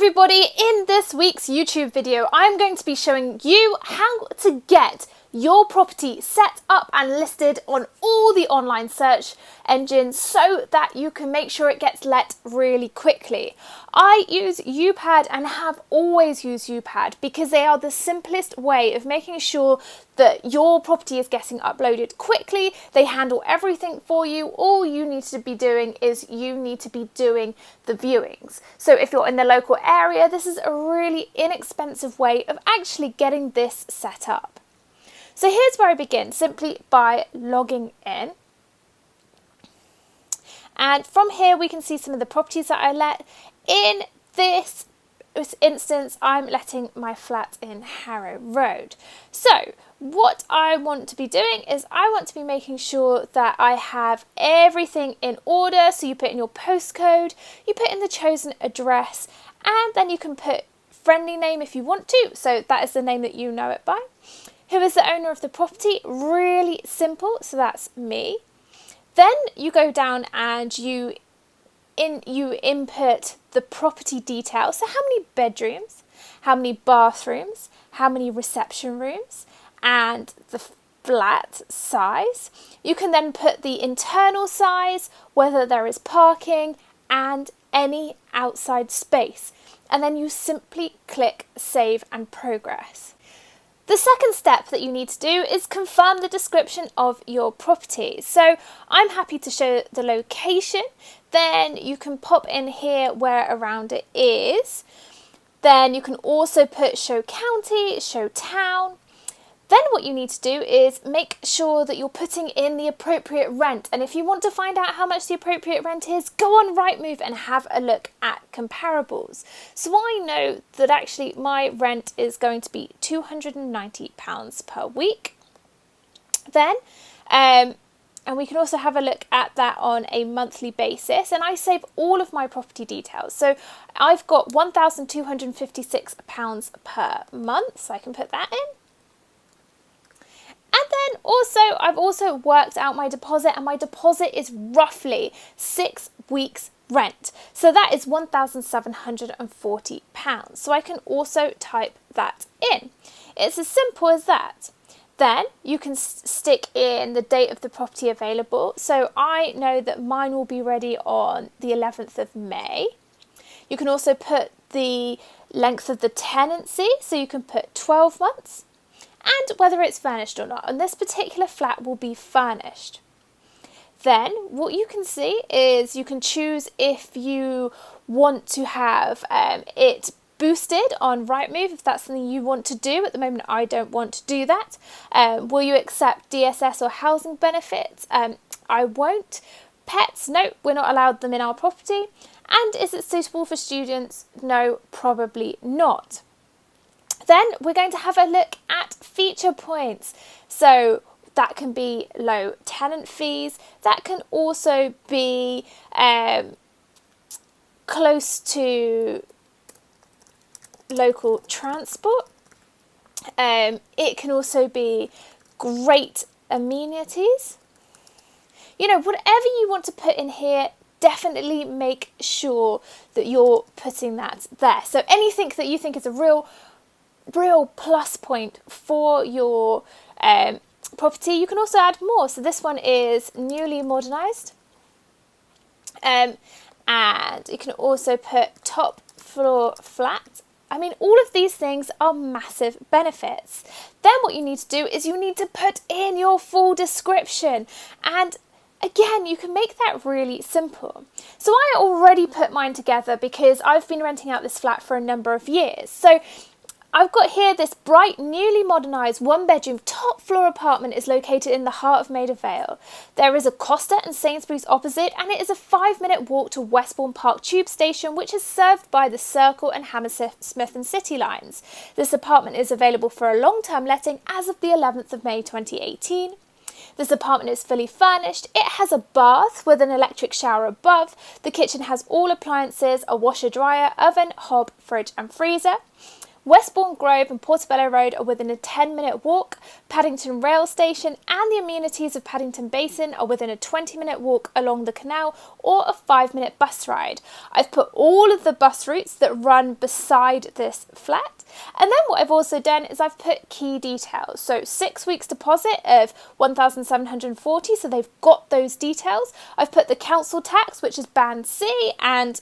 everybody, in this week's YouTube video I'm going to be showing you how to get your property set up and listed on all the online search engines so that you can make sure it gets let really quickly. I use UPad and have always used UPad because they are the simplest way of making sure that your property is getting uploaded quickly. They handle everything for you. All you need to be doing is you need to be doing the viewings. So if you're in the local area, this is a really inexpensive way of actually getting this set up. So here's where I begin, simply by logging in. And from here we can see some of the properties that I let. In this instance, I'm letting my flat in Harrow Road. So what I want to be doing is I want to be making sure that I have everything in order. So you put in your postcode, you put in the chosen address, and then you can put friendly name if you want to. So that is the name that you know it by. Who is the owner of the property? Really simple, so that's me. Then you go down and you input the property details. So how many bedrooms, how many bathrooms, how many reception rooms, and the flat size. You can then put the internal size, whether there is parking, and any outside space. And then you simply click Save and Progress. The second step that you need to do is confirm the description of your property. So I'm happy to show the location. Then you can pop in here where around it is. Then you can also put show county, show town. Then what you need to do is make sure that you're putting in the appropriate rent. And if you want to find out how much the appropriate rent is, go on Rightmove and have a look at comparables. So I know that actually my rent is going to be £290 per week. Then, and we can also have a look at that on a monthly basis. And I save all of my property details. So I've got £1,256 per month. So I can put that in. And then also, I've also worked out my deposit, and my deposit is roughly 6 weeks rent. So that is £1,740. So I can also type that in. It's as simple as that. Then you can stick in the date of the property available. So I know that mine will be ready on the 11th of May. You can also put the length of the tenancy. So you can put 12 months. And whether it's furnished or not. And this particular flat will be furnished. Then what you can see is you can choose if you want to have it boosted on Rightmove, if that's something you want to do. At the moment, I don't want to do that. Will you accept DSS or housing benefits? I won't. Pets? No, we're not allowed them in our property. And is it suitable for students? No, probably not. Then we're going to have a look at feature points. So that can be low tenant fees. That can also be close to local transport. It can also be great amenities. You know, whatever you want to put in here, definitely make sure that you're putting that there. So anything that you think is a real plus point for your property, you can also add more. So this one is newly modernised, and you can also put top floor flat. I mean, all of these things are massive benefits. Then what you need to do is you need to put in your full description, and again, you can make that really simple. So I already put mine together because I've been renting out this flat for a number of years. So I've got here this bright, newly modernised one-bedroom top floor apartment is located in the heart of Maida Vale. There is a Costa and Sainsbury's opposite, and it is a 5-minute walk to Westbourne Park Tube Station, which is served by the Circle and Hammersmith and City lines. This apartment is available for a long-term letting as of the 11th of May 2018. This apartment is fully furnished. It has a bath with an electric shower above. The kitchen has all appliances, a washer dryer, oven, hob, fridge and freezer. Westbourne Grove and Portobello Road are within a 10-minute walk. Paddington Rail Station and the amenities of Paddington Basin are within a 20-minute walk along the canal or a 5-minute bus ride. I've put all of the bus routes that run beside this flat. And then what I've also done is I've put key details. So 6 weeks deposit of £1,740, so they've got those details. I've put the council tax, which is band C, and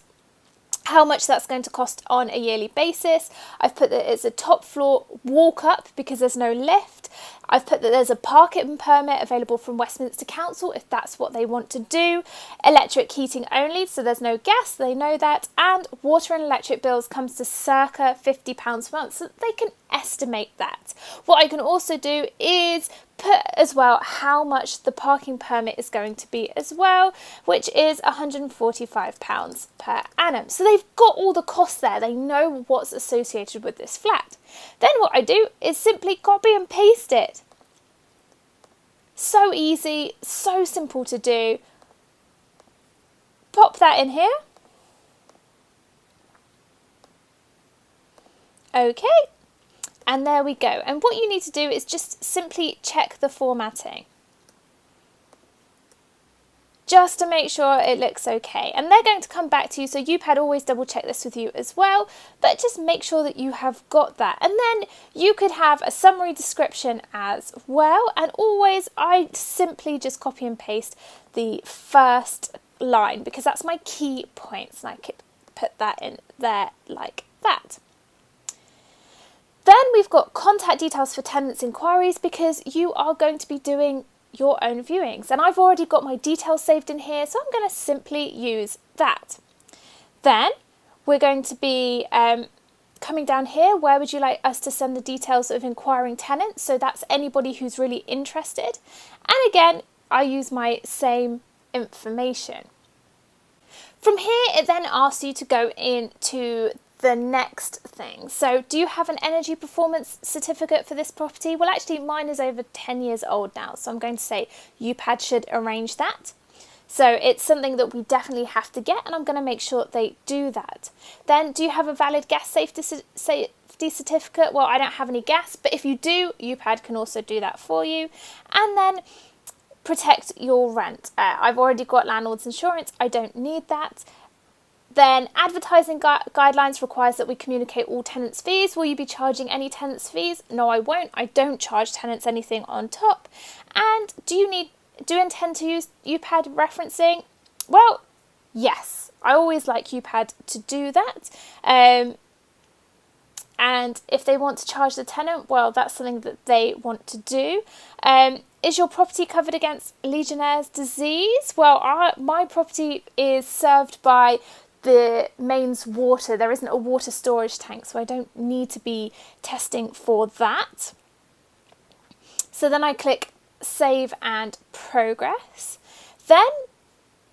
how much that's going to cost on a yearly basis. I've put that it's a top floor walk up because there's no lift. I've put that there's a parking permit available from Westminster Council if that's what they want to do. Electric heating only, so there's no gas, they know that. And water and electric bills comes to circa £50 per month, so they can estimate that. What I can also do is put as well how much the parking permit is going to be as well, which is £145 per annum. So they've got all the costs there. They know what's associated with this flat. Then what I do is simply copy and paste it. So easy, so simple to do. Pop that in here. Okay. And there we go. And what you need to do is just simply check the formatting, just to make sure it looks okay. And they're going to come back to you, so UPAD always double check this with you as well, but just make sure that you have got that. And then you could have a summary description as well. And always I simply just copy and paste the first line because that's my key points, and I could put that in there like that. Then we've got contact details for tenants inquiries because you are going to be doing your own viewings. And I've already got my details saved in here, so I'm going to simply use that. Then we're going to be coming down here. Where would you like us to send the details of inquiring tenants? So that's anybody who's really interested. And again, I use my same information. From here, it then asks you to go into the next thing. So do you have an energy performance certificate for this property? Well, actually mine is over 10 years old now, so I'm going to say UPAD should arrange that. So it's something that we definitely have to get, and I'm going to make sure they do that. Then do you have a valid gas safety certificate? Well, I don't have any gas, but if you do, UPAD can also do that for you. And then protect your rent. I've already got landlord's insurance, I don't need that. Then advertising guidelines requires that we communicate all tenants' fees. Will you be charging any tenants' fees? No, I won't. I don't charge tenants anything on top. And do you intend to use UPAD referencing? Well, yes. I always like UPAD to do that. And if they want to charge the tenant, well, that's something that they want to do. Is your property covered against Legionnaire's disease? Well, my property is served by the mains water. There isn't a water storage tank, so I don't need to be testing for that. So then I click save and progress. Then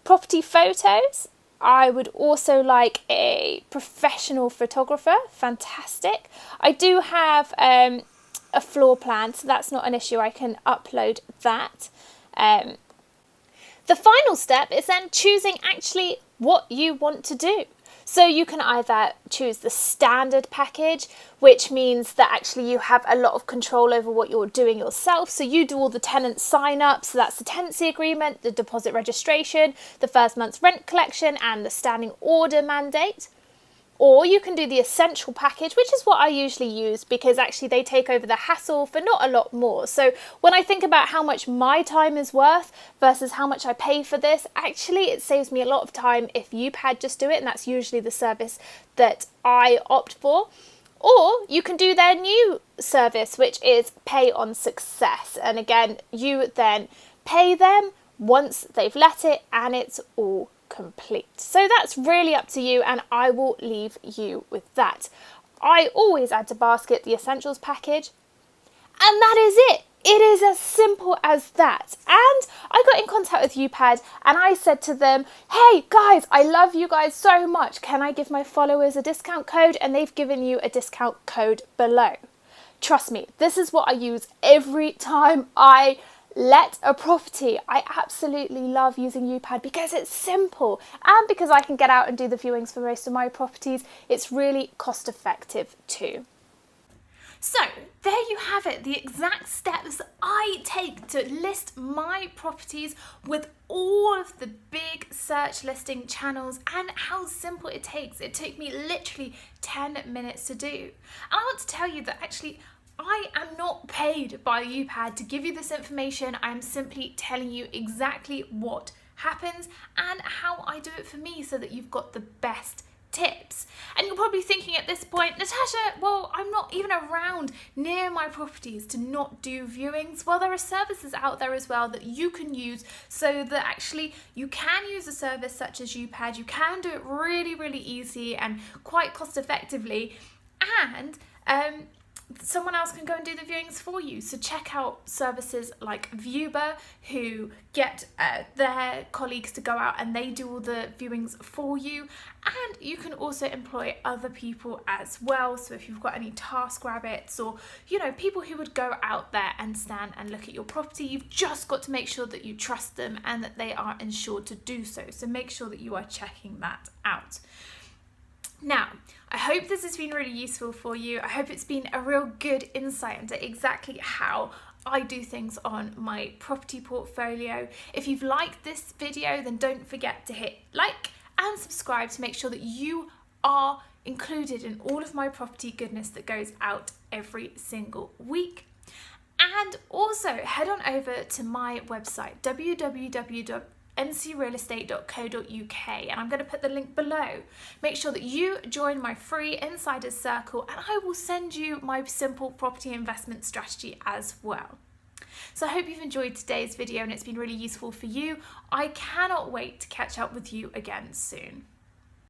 property photos. I would also like a professional photographer. Fantastic. I do have a floor plan, so that's not an issue. I can upload that. The final step is then choosing actually what you want to do. So you can either choose the standard package, which means that actually you have a lot of control over what you're doing yourself. So you do all the tenant sign up. So that's the tenancy agreement, the deposit registration, the first month's rent collection, and the standing order mandate. Or you can do the essential package, which is what I usually use because actually they take over the hassle for not a lot more. So when I think about how much my time is worth versus how much I pay for this, actually it saves me a lot of time if UPAD just do it, and that's usually the service that I opt for. Or you can do their new service, which is pay on success. And again, you then pay them once they've let it and it's all complete. So that's really up to you, and I will leave you with that. I always add to basket the essentials package, and that is it. It is as simple as that. And I got in contact with UPAD and I said to them, hey guys, I love you guys so much. Can I give my followers a discount code? And they've given you a discount code below. Trust me, this is what I use every time I let a property. I absolutely love using UPAD because it's simple, and because I can get out and do the viewings for most of my properties, it's really cost effective too. So there you have it, the exact steps I take to list my properties with all of the big search listing channels and how simple it takes. It took me literally 10 minutes to do. And I want to tell you that actually I am not paid by UPAD to give you this information. I'm simply telling you exactly what happens and how I do it for me so that you've got the best tips. And you're probably thinking at this point, Natasha, well, I'm not even around near my properties to not do viewings. Well, there are services out there as well that you can use so that actually you can use a service such as UPAD. You can do it really, really easy and quite cost effectively. And someone else can go and do the viewings for you. So check out services like Viewer, who get their colleagues to go out and they do all the viewings for you. And you can also employ other people as well. So if you've got any task rabbits or, you know, people who would go out there and stand and look at your property, you've just got to make sure that you trust them and that they are insured to do so. So make sure that you are checking that out. Now, I hope this has been really useful for you. I hope it's been a real good insight into exactly how I do things on my property portfolio. If you've liked this video, then don't forget to hit like and subscribe to make sure that you are included in all of my property goodness that goes out every single week. And also head on over to my website, www.ncrealestate.co.uk, and I'm going to put the link below. Make sure that you join my free Insiders Circle and I will send you my simple property investment strategy as well. So I hope you've enjoyed today's video and it's been really useful for you. I cannot wait to catch up with you again soon.